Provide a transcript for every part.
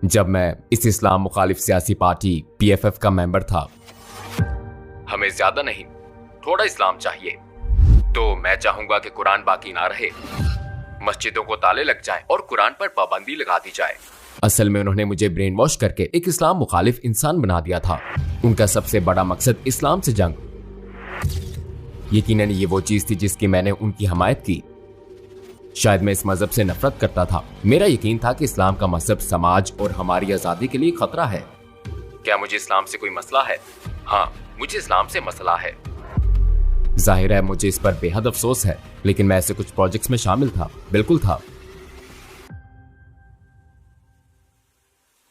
जब मैं इस इस्लाम मुखालिफ सियासी पार्टी PFF का मेंबर था। हमें ज्यादा नहीं, थोड़ा इस्लाम चाहिए। तो मैं चाहूंगा कि कुरान बाकी ना रहे, मस्जिदों को ताले लग जाए और कुरान पर पाबंदी लगा दी जाए। असल में उन्होंने मुझे ब्रेन वॉश करके एक इस्लाम मुखालिफ इंसान बना दिया था। उनका सबसे बड़ा मकसद इस्लाम से जंग। यकीनन ये वो चीज थी जिसकी मैंने उनकी हमायत की। शायद मैं इस मजहब से नफरत करता था। मेरा यकीन था कि इस्लाम का मजहब समाज और हमारी आजादी के लिए खतरा है। क्या मुझे इस्लाम से कोई मसला है? हाँ, मुझे इस्लाम से मसला है। जाहिर है मुझे इस पर बेहद अफसोस है, लेकिन मैं ऐसे कुछ प्रोजेक्ट्स में शामिल था, बिल्कुल था।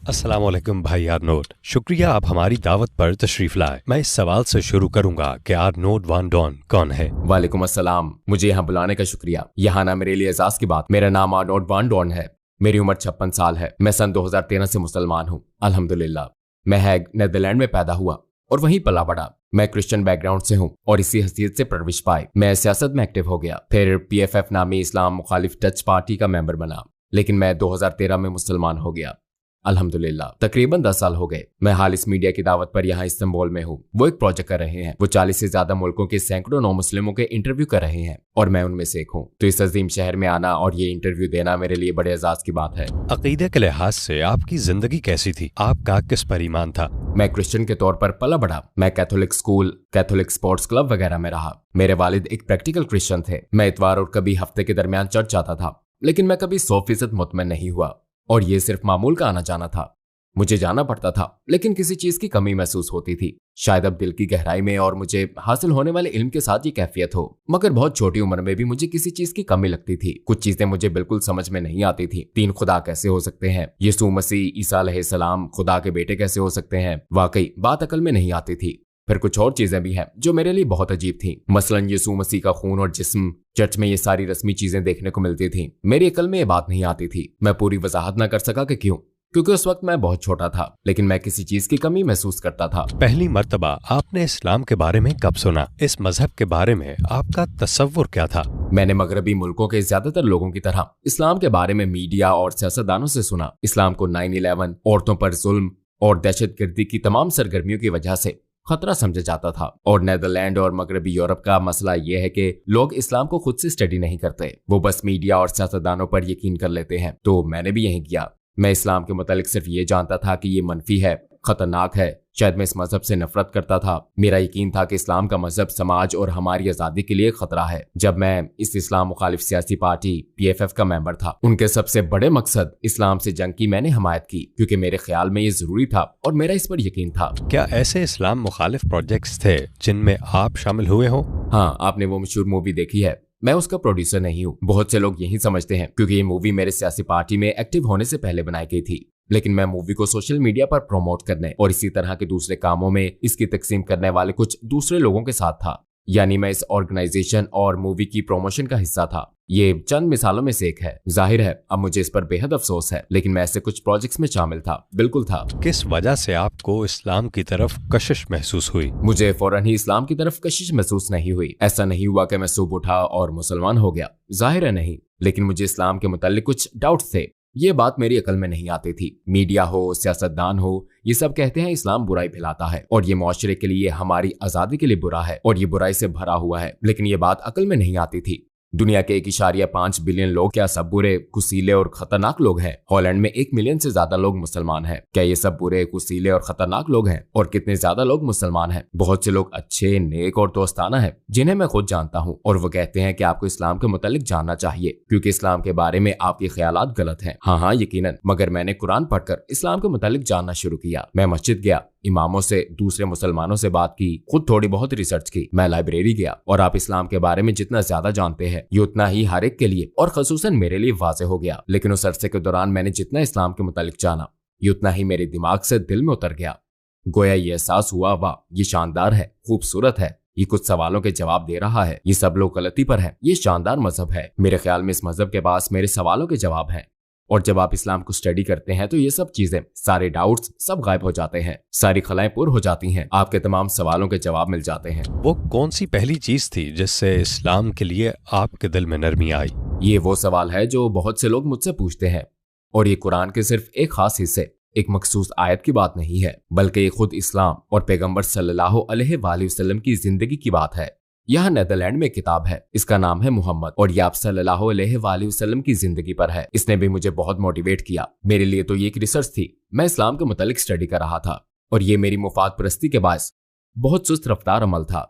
अस्सलाम वालेकुम भाई आर्नोल्ड, शुक्रिया आप हमारी दावत पर तशरीफ लाए। मैं इस सवाल से शुरू करूंगा कि आर्नोल्ड वान डॉन कौन है? वालेकुम अस्सलाम, मुझे यहाँ बुलाने का शुक्रिया। यहाँ ना मेरे लिए एजाज की बात। मेरा नाम आर्नोल्ड वान डॉन है। मेरी उम्र 56 साल है। मैं सन 2013 से मुसलमान हूँ, अल्हम्दुलिल्लाह। मैं हैग नीदरलैंड में पैदा हुआ और वहीं पला बड़ा। मैं क्रिश्चियन बैकग्राउंड से हूँ और इसी हैसियत से परवरिश पाई मैं सियासत में एक्टिव हो गया। फिर PFF नामी इस्लाम मुखालिफ डच पार्टी का मेंबर बना, लेकिन मैं 2013 में मुसलमान हो गया, अल्हम्दुलिल्लाह। तकरीबन 10 साल हो गए। मैं हाल इस मीडिया की दावत पर यहाँ इस्तांबुल में हूँ। वो एक प्रोजेक्ट कर रहे हैं। वो 40 से ज्यादा मुल्कों के सैकड़ों नौ मुस्लिमों के इंटरव्यू कर रहे हैं और मैं उनमें से एक हूँ। तो इस अजीम शहर में आना और ये इंटरव्यू देना मेरे लिए बड़े एजाज की बात है। अकीदे के लिहाज से आपकी जिंदगी कैसी थी? आपका किस पर ईमान था? मैं क्रिश्चियन के तौर पर पला बड़ा। मैं Catholic school, Catholic sports club वगैरह में रहा। मेरे वालिद एक प्रैक्टिकल क्रिश्चियन थे। मैं इतवार और कभी हफ्ते के दरमियान चर्च जाता था, लेकिन मैं कभी 100% मुतमईन नहीं हुआ और ये सिर्फ मामूल का आना जाना था। मुझे जाना पड़ता था, लेकिन किसी चीज की कमी महसूस होती थी, शायद अब दिल की गहराई में, और मुझे हासिल होने वाले इल्म के साथ ये कैफियत हो। मगर बहुत छोटी उम्र में भी मुझे किसी चीज की कमी लगती थी। कुछ चीजें मुझे बिल्कुल समझ में नहीं आती थी। 3 खुदा कैसे हो सकते हैं? यीशु मसीह ईसा अलैहिस्सलाम खुदा के बेटे कैसे हो सकते हैं? वाकई बात अकल में नहीं आती थी। फिर कुछ और चीजें भी हैं जो मेरे लिए बहुत अजीब थी। मसलन यीशु मसीह का खून और जिस्म, चर्च में ये सारी रस्मी चीजें देखने को मिलती थी। मेरी अकल में ये बात नहीं आती थी। मैं पूरी वजाहत न कर सका कि क्यों, क्योंकि उस वक्त मैं बहुत छोटा था, लेकिन मैं किसी चीज की कमी महसूस करता था। पहली मर्तबा आपने इस्लाम के बारे में कब सुना? इस मजहब के बारे में आपका तसव्वुर क्या था? मैंने मगरबी मुल्कों के ज्यादातर लोगों की तरह इस्लाम के बारे में मीडिया और सियासतदानों से सुना। इस्लाम को 9/11, औरतों पर जुल्म और दहशतगर्दी की तमाम सरगर्मियों की वजह से खतरा समझा जाता था। और नीदरलैंड और मगरबी यूरोप का मसला यह है कि लोग इस्लाम को खुद से स्टडी नहीं करते, वो बस मीडिया और सियासतदानों पर यकीन कर लेते हैं। तो मैंने भी यही किया। मैं इस्लाम के मुतालिक सिर्फ ये जानता था कि ये मनफी है, खतरनाक है। शायद मैं इस मजहब से नफरत करता था। मेरा यकीन था कि इस्लाम का मजहब समाज और हमारी आजादी के लिए खतरा है। जब मैं इस इस्लाम मुखालिफ सियासी पार्टी PFF का मेंबर था, उनके सबसे बड़े मकसद इस्लाम से जंग की मैंने हमायत की, क्योंकि मेरे ख्याल में ये जरूरी था और मेरा इस पर यकीन था। क्या ऐसे इस्लाम मुखालिफ प्रोजेक्ट्स थे जिनमें आप शामिल हुए हो? हाँ, आपने वो मशहूर मूवी देखी है? मैं उसका प्रोड्यूसर नहीं हूँ। बहुत से लोग यही समझते हैं, क्योंकि ये मूवी मेरे सियासी पार्टी में एक्टिव होने से पहले बनाई गई थी। लेकिन मैं मूवी को सोशल मीडिया पर प्रमोट करने और इसी तरह के दूसरे कामों में इसकी तकसीम करने वाले कुछ दूसरे लोगों के साथ था। यानी मैं इस ऑर्गेनाइजेशन और मूवी की प्रमोशन का हिस्सा था। ये चंद मिसालों में से एक है। जाहिर है अब मुझे इस पर बेहद अफसोस है, लेकिन मैं ऐसे कुछ प्रोजेक्ट्स में शामिल था, बिल्कुल था। किस वजह से आपको इस्लाम की तरफ कशिश महसूस हुई? मुझे फौरन ही इस्लाम की तरफ कशिश महसूस नहीं हुई। ऐसा नहीं हुआ कि मैं सुबह उठा और मुसलमान हो गया, जाहिर है नहीं। लेकिन मुझे इस्लाम के मुताल्लिक कुछ डाउट्स थे। ये बात मेरी अकल में नहीं आती थी। मीडिया हो, सियासतदान हो, ये सब कहते हैं इस्लाम बुराई फैलाता है और ये मुआशरे के लिए, हमारी आजादी के लिए बुरा है और ये बुराई से भरा हुआ है। लेकिन ये बात अकल में नहीं आती थी। दुनिया के 1.5 बिलियन लोग क्या सब बुरे, कुसीले और खतरनाक लोग हैं? हॉलैंड में 1 मिलियन से ज्यादा लोग मुसलमान हैं। क्या ये सब बुरे, कुसीले और खतरनाक लोग हैं? और कितने ज्यादा लोग मुसलमान हैं? बहुत से लोग अच्छे, नेक और दोस्ताना हैं, जिन्हें मैं खुद जानता हूँ, और वो कहते हैं कि आपको इस्लाम के मुतालिक जानना चाहिए, क्योंकि इस्लाम के बारे में आपके ख्यालात गलत हैं। हाँ, यकीनन। मगर मैंने कुरान पढ़कर इस्लाम के मुतालिक जानना शुरू किया। मैं मस्जिद गया, इमामों से, दूसरे मुसलमानों से बात की, खुद थोड़ी बहुत रिसर्च की। मैं लाइब्रेरी गया, और आप इस्लाम के बारे में जितना ज्यादा जानते हैं, ये उतना ही हर एक के लिए और खसूसन मेरे लिए वाज़े हो गया। लेकिन उस अरसे के दौरान मैंने जितना इस्लाम के मुतालिक जाना, ये उतना ही मेरे दिमाग से दिल में उतर गया। गोया ये एहसास हुआ, वाह ये शानदार है, खूबसूरत है, ये कुछ सवालों के जवाब दे रहा है, ये सब लोग गलती पर हैं, ये शानदार मजहब है। मेरे ख्याल में इस मजहब के पास मेरे सवालों के जवाब हैं। और जब आप इस्लाम को स्टडी करते हैं तो ये सब चीजें, सारे डाउट्स सब गायब हो जाते हैं, सारी खलाएं पुर हो जाती हैं, आपके तमाम सवालों के जवाब मिल जाते हैं। वो कौन सी पहली चीज थी जिससे इस्लाम के लिए आपके दिल में नरमी आई? ये वो सवाल है जो बहुत से लोग मुझसे पूछते हैं, और ये कुरान के सिर्फ एक खास हिस्से, एक मखसूस आयत की बात नहीं है, बल्कि ये खुद इस्लाम और पैगंबर सल्लल्लाहु अलैहि वसल्लम की जिंदगी की बात है। यहाँ नेदरलैंड में एक किताब है, इसका नाम है मोहम्मद, और ये आप सल्लल्लाहु अलैहि वसल्लम की जिंदगी पर है। इसने भी मुझे बहुत मोटिवेट किया। मेरे लिए तो ये एक रिसर्च थी। मैं इस्लाम के मुतालिक स्टडी कर रहा था और ये मेरी मुफाद परस्ती के बायस बहुत सुस्त रफ्तार अमल था।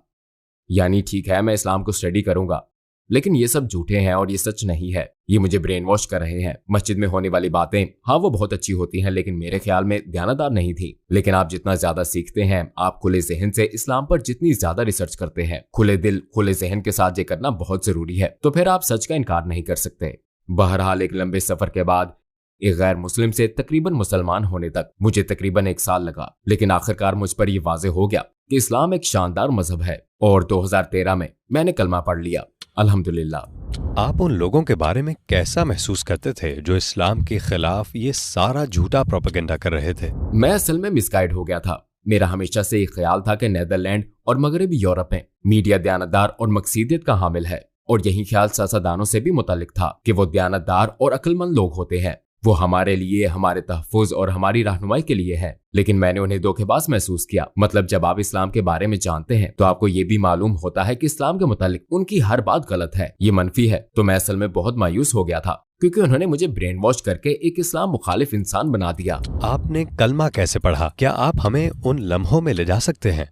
यानी ठीक है, मैं इस्लाम को स्टडी करूंगा, लेकिन ये सब झूठे हैं और ये सच नहीं है। ये मुझे ब्रेन वॉश कर रहे हैं। मस्जिद में होने वाली बातें, हाँ वो बहुत अच्छी होती हैं, लेकिन मेरे ख्याल में ध्यानदार नहीं थी। लेकिन आप जितना ज्यादा सीखते हैं, आप खुले जहन से इस्लाम पर जितनी ज्यादा रिसर्च करते हैं, खुले दिल खुले जहन के साथ ये करना बहुत जरूरी है, तो फिर आप सच का इनकार नहीं कर सकते। बहरहाल एक लंबे सफर के बाद एक गैर मुस्लिम से तकरीबन मुसलमान होने तक मुझे तकरीबन 1 साल लगा, लेकिन आखिरकार मुझ पर यह वाज़ेह हो गया कि इस्लाम एक शानदार मजहब है और 2013 में मैंने कलमा पढ़ लिया, अल्हम्दुलिल्लाह। आप उन लोगों के बारे में कैसा महसूस करते थे जो इस्लाम के खिलाफ ये सारा झूठा प्रोपेगेंडा कर रहे थे? मैं असल में मिसगाइड हो गया था। मेरा हमेशा से एक ख्याल था कि नेदरलैंड और मगरबी यूरोप में मीडिया दयानतदार और मकसीदियत का हामिल है, और यही ख्याल सियासतदानों से भी मुतालिक था कि वो दयानतदार और अक्लमंद लोग होते हैं। वो हमारे लिए, हमारे तहफ़्फ़ुज़ और हमारी रहनुमाई के लिए है। लेकिन मैंने उन्हें धोखेबाज महसूस किया। मतलब जब आप इस्लाम के बारे में जानते हैं तो आपको ये भी मालूम होता है कि इस्लाम के मुतालिक उनकी हर बात गलत है, ये मनफी है। तो मैं असल में बहुत मायूस हो गया था, क्योंकि उन्होंने मुझे ब्रेन वॉश करके एक इस्लाम मुखालिफ इंसान बना दिया। आपने कलमा कैसे पढ़ा? क्या आप हमें उन लम्हों में ले जा सकते हैं?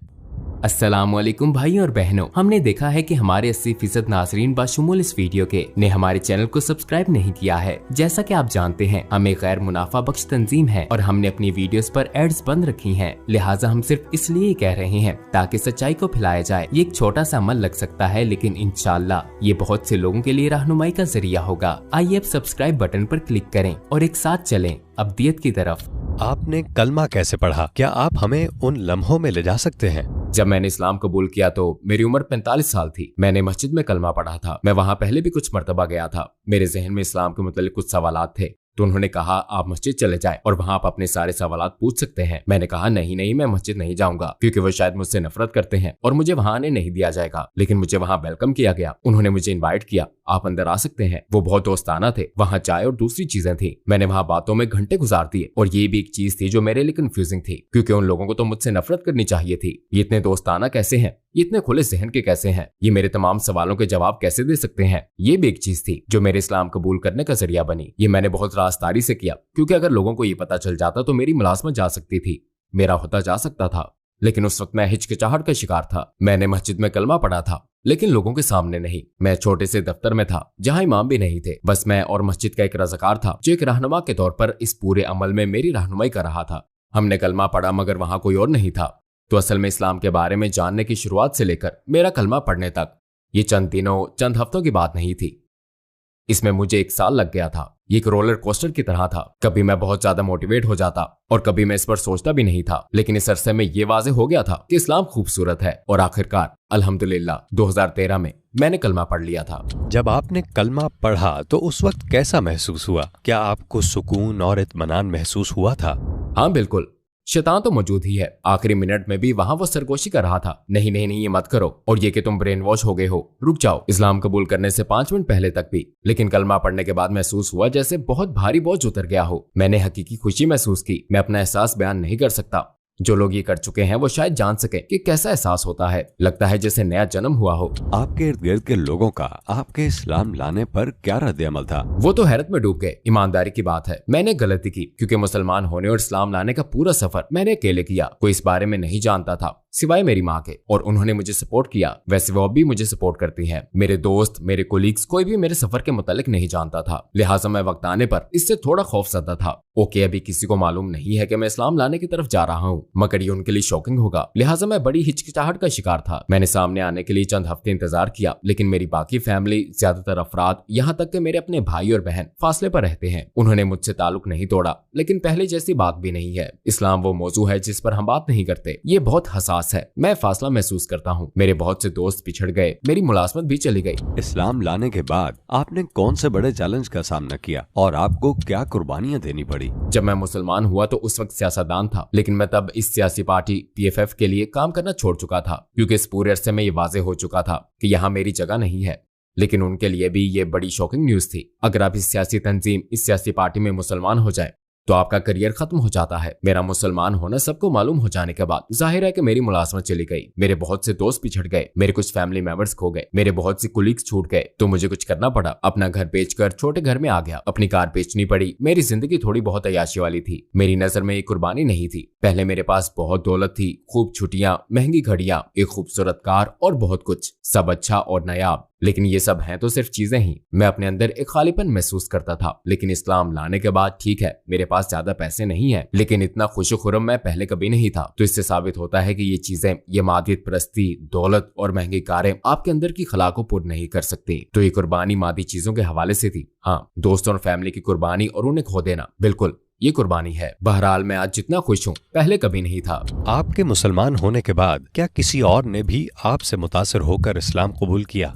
अस्सलामुअलैकुम भाइयों और बहनों, हमने देखा है कि हमारे 80% नाज़रीन बाशुमूल इस वीडियो के ने हमारे चैनल को सब्सक्राइब नहीं किया है। जैसा कि आप जानते हैं, हम एक गैर मुनाफा बख्श तंजीम है और हमने अपनी वीडियोस पर एड्स बंद रखी हैं। लिहाजा हम सिर्फ इसलिए कह रहे हैं ताकि सच्चाई को फैलाया जाए। ये एक छोटा सा अमल लग सकता है, लेकिन इंशाअल्लाह ये बहुत से लोगों के लिए रहनुमाई का जरिया होगा। आइए अब सब्सक्राइब बटन पर क्लिक करें और एक साथ चलें अब्दियत की तरफ। आपने कलमा कैसे पढ़ा? क्या आप हमें उन लम्हों में ले जा सकते हैं? जब मैंने इस्लाम कबूल किया तो मेरी उम्र 45 साल थी। मैंने मस्जिद में कलमा पढ़ा था। मैं वहां पहले भी कुछ मर्तबा गया था। मेरे जहन में इस्लाम के मुतालिक कुछ सवालात थे, तो उन्होंने कहा आप मस्जिद चले जाएं और वहां आप अपने सारे सवालात पूछ सकते हैं। मैंने कहा नहीं, मैं मस्जिद नहीं जाऊंगा, क्योंकि वो शायद मुझसे नफरत करते हैं और मुझे वहां आने नहीं दिया जाएगा। लेकिन मुझे वहां वेलकम किया गया। उन्होंने मुझे इनवाइट किया, आप अंदर आ सकते हैं। वो बहुत दोस्ताना थे। वहां चाय और दूसरी चीजें थी। मैंने वहां बातों में घंटे गुजार दिए, और ये भी एक चीज थी जो मेरे लिए कंफ्यूजिंग थी, क्योंकि उन लोगों को तो मुझसे नफरत करनी चाहिए थी। ये इतने दोस्ताना कैसे हैं? ये इतने खुले जहन के कैसे हैं? ये मेरे तमाम सवालों के जवाब कैसे दे सकते हैं? ये भी एक चीज थी जो मेरे इस्लाम कबूल करने का जरिया बनी। ये मैंने बहुत राजदारी से किया, क्योंकि अगर लोगों को ये पता चल जाता तो मेरी मुलाजमत जा सकती थी, मेरा होता जा सकता था। लेकिन उस वक्त मैं हिचकिचाहट का शिकार था। मैंने मस्जिद में कलमा पढ़ा था, लेकिन लोगों के सामने नहीं। मैं छोटे से दफ्तर में था जहां इमाम भी नहीं थे। बस मैं और मस्जिद का एक रज़ाकार था जो एक रहनुमा के तौर पर इस पूरे अमल में मेरी रहनुमाई कर रहा था। हमने कलमा पढ़ा, मगर वहां कोई और नहीं था। तो असल में इस्लाम के बारे में जानने की शुरुआत से लेकर मेरा कलमा पढ़ने तक ये चंद दिनों, चंद हफ्तों की बात नहीं थी। इसमें मुझे 1 साल लग गया था। ये एक रोलर कोस्टर की तरह था। कभी मैं बहुत ज्यादा मोटिवेट हो जाता और कभी मैं इस पर सोचता भी नहीं था। लेकिन इस अरसे में ये वाज़ेह हो गया था कि इस्लाम खूबसूरत है, और आखिरकार अल्हम्दुलिल्लाह 2013 में मैंने कलमा पढ़ लिया था। जब आपने कलमा पढ़ा तो उस वक्त कैसा महसूस हुआ? क्या आपको सुकून और इत्मीनान महसूस हुआ था? हाँ बिल्कुल, शैतान तो मौजूद ही है। आखिरी मिनट में भी वहां वो सरगोशी कर रहा था, नहीं ये मत करो, और ये कि तुम ब्रेन वॉश हो गए हो, रुक जाओ। इस्लाम कबूल करने से 5 मिनट पहले तक भी। लेकिन कलमा पढ़ने के बाद महसूस हुआ जैसे बहुत भारी बोझ उतर गया हो। मैंने हकीकी खुशी महसूस की। मैं अपना एहसास बयान नहीं कर सकता। जो लोग ये कर चुके हैं वो शायद जान सके कि कैसा एहसास होता है। लगता है जैसे नया जन्म हुआ हो। आपके इर्द गिर्द के लोगों का आपके इस्लाम लाने पर क्या रद्द-ए-अमल था? वो तो हैरत में डूब गए। ईमानदारी की बात है, मैंने गलती की, क्योंकि मुसलमान होने और इस्लाम लाने का पूरा सफर मैंने अकेले किया। कोई इस बारे में नहीं जानता था सिवाय मेरी माँ के, और उन्होंने मुझे सपोर्ट किया। वैसे वो अब भी मुझे सपोर्ट करती हैं। मेरे दोस्त, मेरे कोलीग्स, कोई भी मेरे सफर के मुतालिक नहीं जानता था। लिहाजा मैं वक्त आने पर इससे थोड़ा खौफजदा था। ओके, अभी किसी को मालूम नहीं है कि मैं इस्लाम लाने की तरफ जा रहा हूँ, मगर ये उनके लिए शॉकिंग होगा। लिहाजा मैं बड़ी हिचकिचाहट का शिकार था। मैंने सामने आने के लिए चंद हफ्ते इंतजार किया, लेकिन मेरी बाकी फैमिली, ज्यादातर अफराद, यहाँ तक कि मेरे अपने भाई और बहन फासले पर रहते हैं। उन्होंने मुझसे ताल्लुक नहीं तोड़ा, लेकिन पहले जैसी बात भी नहीं है। इस्लाम वो मौजू है जिस पर हम बात नहीं करते। ये बहुत हसास है। मैं फासला महसूस करता हूँ। मेरे बहुत से दोस्त पिछड़ गए, मेरी मुलाजमत भी चली गई। इस्लाम लाने के बाद आपने कौन से बड़े चैलेंज का सामना किया और आपको क्या कुर्बानियां देनी पड़ी? जब मैं मुसलमान हुआ तो उस वक्त सियासतदान था, लेकिन मैं तब इस सियासी पार्टी PFF के लिए काम करना छोड़ चुका था, क्योंकि इस पूरे अरसे में ये वाज़ेह हो चुका था कि यहाँ मेरी जगह नहीं है। लेकिन उनके लिए भी ये बड़ी शॉकिंग न्यूज थी। अगर आप इस सियासी तंजीम, इस सियासी पार्टी में मुसलमान हो जाए तो आपका करियर खत्म हो जाता है। मेरा मुसलमान होना सबको मालूम हो जाने के बाद जाहिर है कि मेरी मुलाजमत चली गई, मेरे बहुत से दोस्त पिछड़ गए, मेरे कुछ फैमिली मेंबर्स खो गए, मेरे बहुत से कुलीग्स छूट गए। तो मुझे कुछ करना पड़ा, अपना घर बेचकर छोटे घर में आ गया, अपनी कार बेचनी पड़ी। मेरी जिंदगी थोड़ी बहुत अय्याशी वाली थी। मेरी नजर में ये कुर्बानी नहीं थी। पहले मेरे पास बहुत दौलत थी, खूब छुट्टियां, महंगी घड़ियां, एक खूबसूरत कार और बहुत कुछ, सब अच्छा और नायाब। लेकिन ये सब हैं तो सिर्फ चीजें ही। मैं अपने अंदर एक खालीपन महसूस करता था। लेकिन इस्लाम लाने के बाद ठीक है, मेरे पास ज्यादा पैसे नहीं है, लेकिन इतना खुशो-खुर्रम मैं पहले कभी नहीं था। तो इससे साबित होता है कि ये चीजें, ये मादियत परस्ती, दौलत और महंगी कारें आपके अंदर की खला को पूर्ण नहीं कर सकती। तो ये कुर्बानी मादी चीजों के हवाले से थी। हाँ, दोस्तों और फैमिली की कुर्बानी और उन्हें खो देना, बिल्कुल ये कुर्बानी है। बहरहाल मैं आज जितना खुश हूँ पहले कभी नहीं था। आपके मुसलमान होने के बाद क्या किसी और ने भी आपसे मुतासिर होकर इस्लाम कबूल किया?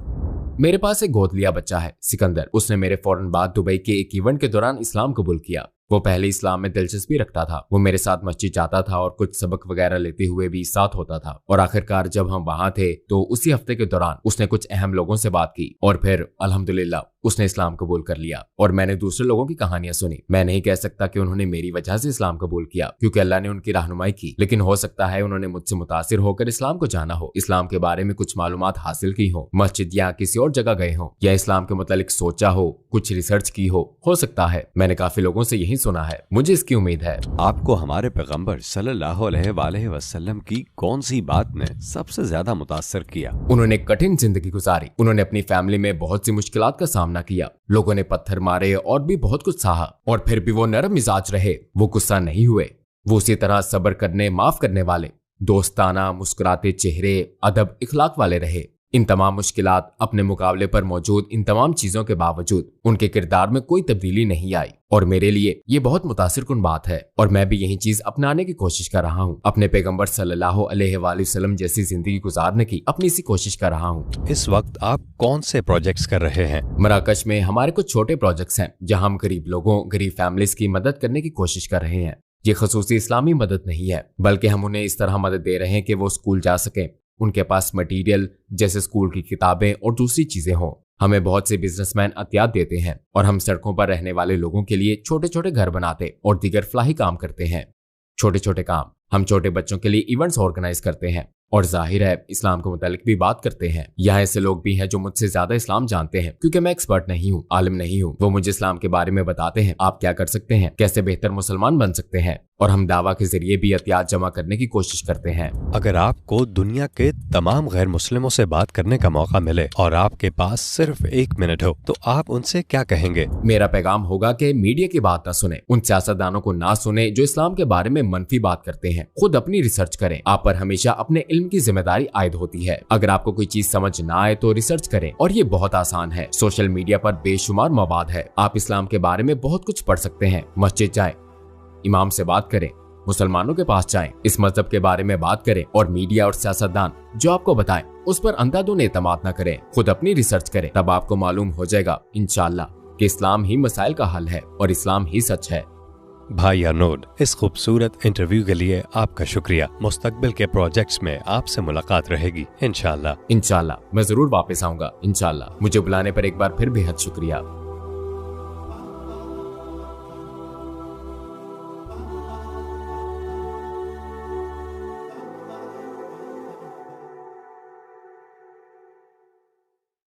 मेरे पास एक गोद लिया बच्चा है, सिकंदर। उसने मेरे फौरन बाद दुबई के एक इवेंट के दौरान इस्लाम कबूल किया। वो पहले इस्लाम में दिलचस्पी रखता था। वो मेरे साथ मस्जिद जाता था और कुछ सबक वगैरह लेते हुए भी साथ होता था। और आखिरकार जब हम वहां थे तो उसी हफ्ते के दौरान उसने कुछ अहम लोगों से बात की और फिर अल्हम्दुलिल्लाह उसने इस्लाम कबूल कर लिया। और मैंने दूसरे लोगों की कहानियां सुनी। मैं नहीं कह सकता कि उन्होंने मेरी वजह से इस्लाम कबूल किया, क्योंकि अल्लाह ने उनकी रहनुमाई की, लेकिन हो सकता है उन्होंने मुझसे मुतासिर होकर इस्लाम को जाना हो, इस्लाम के बारे में कुछ मालूमात हासिल की हो, मस्जिद या किसी और जगह गए हो, या इस्लाम के मुतालिक सोचा हो, कुछ रिसर्च की हो सकता है। मैंने काफी लोगों से यही सुना है। मुझे इसकी उम्मीद है। आपको हमारे पैगंबर सल्लल्लाहु अलैहि वसल्लम की कौन सी बात ने सबसे ज्यादा मुतासर किया? उन्होंने कठिन जिंदगी गुजारी। उन्होंने अपनी फैमिली में बहुत सी मुश्किलात का सामना किया। लोगों ने पत्थर मारे और भी बहुत कुछ सहा, और फिर भी वो नरम मिजाज रहे। वो गुस्सा नहीं हुए। वो उसी तरह सब्र करने, माफ करने वाले, दोस्ताना, मुस्कुराते चेहरे, अदब, इखलाक वाले रहे। इन तमाम मुश्किलात, अपने मुकाबले पर मौजूद इन तमाम चीजों के बावजूद उनके किरदार में कोई तब्दीली नहीं आई। और मेरे लिए ये बहुत मुतासिरकुन बात है, और मैं भी यही चीज अपनाने की कोशिश कर रहा हूँ। अपने पैगंबर सल्लल्लाहु अलैहि वसल्लम जैसी जिंदगी गुजारने की अपनी इसी कोशिश कर रहा हूँ। इस वक्त आप कौन से प्रोजेक्ट्स कर रहे हैं? मराकश में हमारे कुछ छोटे प्रोजेक्ट्स हैं, जहाँ हम गरीब लोगों, गरीब फैमिलीज की मदद करने की कोशिश कर रहे हैं। ये खसूसी इस्लामी मदद नहीं है, बल्कि हम उन्हें इस तरह मदद दे रहे हैं कि वो स्कूल जा सकें, उनके पास मटेरियल जैसे स्कूल की किताबें और दूसरी चीजें हों। हमें बहुत से बिजनेसमैन अतियात देते हैं और हम सड़कों पर रहने वाले लोगों के लिए छोटे छोटे घर बनाते और दीगर फलाही काम करते हैं। छोटे छोटे काम। हम छोटे बच्चों के लिए इवेंट्स ऑर्गेनाइज करते हैं और जाहिर है इस्लाम के मुतालिक भी बात करते हैं। यहाँ ऐसे लोग भी हैं जो मुझसे ज्यादा इस्लाम जानते हैं, क्योंकि मैं एक्सपर्ट नहीं हूँ, आलिम नहीं हूँ। वो मुझे इस्लाम के बारे में बताते हैं, आप क्या कर सकते हैं, कैसे बेहतर मुसलमान बन सकते हैं, और हम दावा के जरिए भी अतियात जमा करने की कोशिश करते हैं। अगर आपको दुनिया के तमाम गैर मुस्लिमों से बात करने का मौका मिले और आपके पास सिर्फ 1 मिनट हो, तो आप उनसे क्या कहेंगे? मेरा पैगाम होगा कि मीडिया की बात ना सुने, उन सियासतदानों को ना सुने जो इस्लाम के बारे में मनफी बात करते हैं। खुद अपनी रिसर्च करें। आप पर हमेशा अपने इल्म की जिम्मेदारी आयद होती है। अगर आपको कोई चीज समझ ना आए तो रिसर्च करें, और ये बहुत आसान है। सोशल मीडिया पर बेशुमार मवाद है। आप इस्लाम के बारे में बहुत कुछ पढ़ सकते हैं। मस्जिद जाएं, इमाम से बात करें, मुसलमानों के पास जाएं, इस मजहब के बारे में बात करें, और मीडिया और सियासतदान जो आपको बताएं उस पर अंधाधुंध एतमाद न करें। खुद अपनी रिसर्च करें, तब आपको मालूम हो जाएगा इंशाअल्लाह कि इस्लाम ही मसाइल का हल है और इस्लाम ही सच है। भाई अरनोद, इस खूबसूरत इंटरव्यू के लिए आपका शुक्रिया। मुस्तकबिल के प्रोजेक्ट्स में आपसे मुलाकात रहेगी इंशाअल्लाह। इंशाअल्लाह मैं जरूर वापस आऊंगा इंशाअल्लाह। मुझे बुलाने पर एक बार फिर बेहद शुक्रिया।